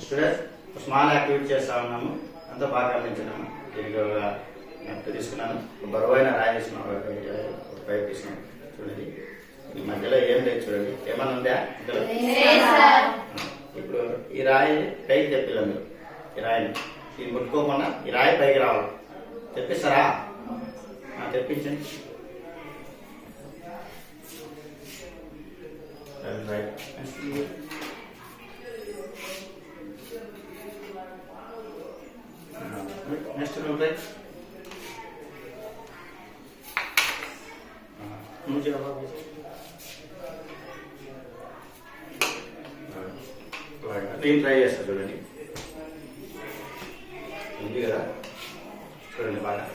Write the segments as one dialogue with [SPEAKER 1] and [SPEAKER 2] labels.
[SPEAKER 1] Students small activity చేస్తా ఉన్నాము, అంతా బాగా గమనించినాము. దీనికి ఒక నెట్ తీసుకున్నాను, ఒక బరువైన రాయి తీసుకున్నాను, ఒక పైప్ తీసుకున్నాను. చూడండి ఈ మధ్యలో ఏం లేదు, చూడండి ఏమన్నా ఉందా ఇందులో? ఇప్పుడు ఈ రాయి పైకి తెప్పిల్లా మీరు, ఈ రాయిని ఇది ముట్టుకోకుండా ఈ రాయి పైకి రావాలి. తెప్పిస్తారా? తెప్పించండి. నెక్స్ట్ ఉంటాయి నేను ట్రై చేస్తా. చూడండి ఉంది కదా, చూడండి బాగా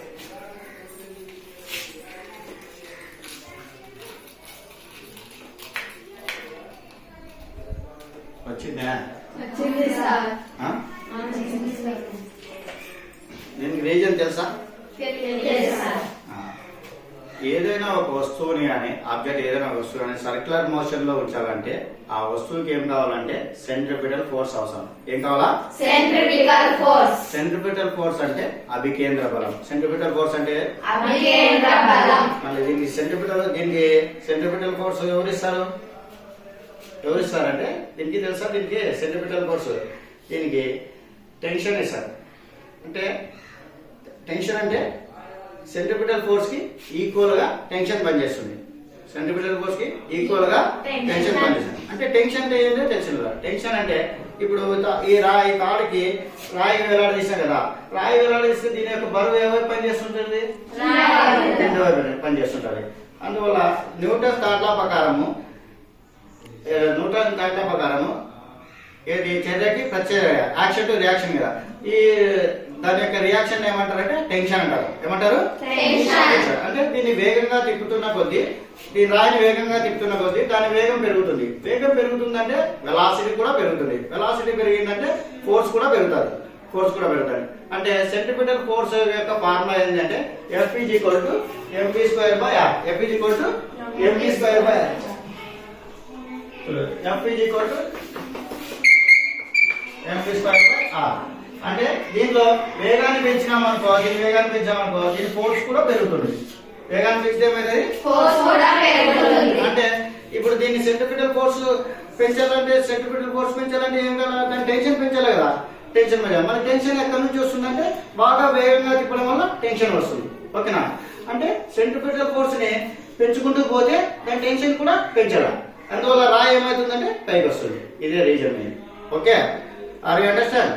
[SPEAKER 1] వచ్చిందా? దీనికి రీజన్ తెలుసా? ఏదైనా ఒక వస్తువుని కానీ ఆబ్జెక్ట్ ఏదైనా వస్తువు కానీ సర్క్యులర్ మోషన్ లో ఉంచాలంటే ఆ వస్తువుకి ఏం కావాలంటే సెంట్రిపిటల్ ఫోర్స్ అవసరం. ఏం కావాలా? Centripetal force. సెంట్రిపిటల్ ఫోర్స్ అంటే అభికేంద్ర బలం. సెంట్రిపిటల్ ఫోర్స్ అంటే అభికేంద్ర బలం. మళ్ళీ దీనికి సెంట్రిపిటల్ ఫోర్స్ ఎవరిస్తారు? ఎవరిస్తారంటే దీనికి తెలుసా? దీనికి సెంట్రిపిటల్ ఫోర్స్ దీనికి టెన్షన్ ఇస్తారు. అంటే టెన్షన్ అంటే సెంట్రిపిటల్ ఫోర్స్ కి ఈక్వల్ గా టెన్షన్ పనిచేస్తుంది. సెంట్రిపిటల్ ఫోర్స్ కి ఈక్వల్ గా టెన్షన్ పనిచేస్తుంది. అంటే టెన్షన్ అంటే ఏంటో టెన్షన్ కదా. టెన్షన్ అంటే ఇప్పుడు ఈ తాడికి రాయి వేలాడదీసాం కదా, రాయి వేలాడదీస్తే దీని యొక్క బరువు ఎవరు పనిచేస్తుంటుంది? రెండు వైపు పనిచేస్తుంటది. అందువల్ల న్యూటన్ తాట్లా ప్రకారము ఏది చర్యకి ప్రత్యయ యాక్షన్ టు రియాక్షన్ కదా. ఈ దాని యొక్క రియాక్షన్ ఏమంటారంటే టెన్షన్ అంటారు. ఏమంటారు? అంటే దీన్ని వేగంగా తిప్పుతున్న కొద్దీ, దీని రాయిని వేగంగా తిప్పుతున్న కొద్దీ దాని వేగం పెరుగుతుంది. వేగం పెరుగుతుందంటే వెలాసిటీ కూడా పెరుగుతుంది. వెలాసిటీ పెరిగిందంటే ఫోర్స్ కూడా పెరుగుతుంది. అంటే సెంట్రిపిటల్ ఫోర్స్ యొక్క ఫార్ములా ఏంటంటే F = mv²r. F = mv²r. F = mv²r. అంటే దీంట్లో వేగాన్ని పెంచినామనుకో, దీని ఫోర్స్ కూడా పెరుగుతుంది. వేగాన్ని పెంచితే ఏమైంది? అంటే ఇప్పుడు దీన్ని సెంట్రిపిటల్ ఫోర్స్ పెంచాలంటే ఏం కావాలి? దాని టెన్షన్ పెంచాలి కదా. టెన్షన్ మీద మన టెన్షన్ ఎక్కడి నుంచి వస్తుందంటే బాగా వేగంగా తిప్పడం వల్ల టెన్షన్ వస్తుంది. ఓకేనా? అంటే సెంట్రిపిటల్ ఫోర్స్ ని పెంచుకుంటూ పోతే దాని టెన్షన్ కూడా పెంచాలి. అందువల్ల రాయి ఏమవుతుందంటే పైకి వస్తుంది. ఇదే reason. Okay, are you understand?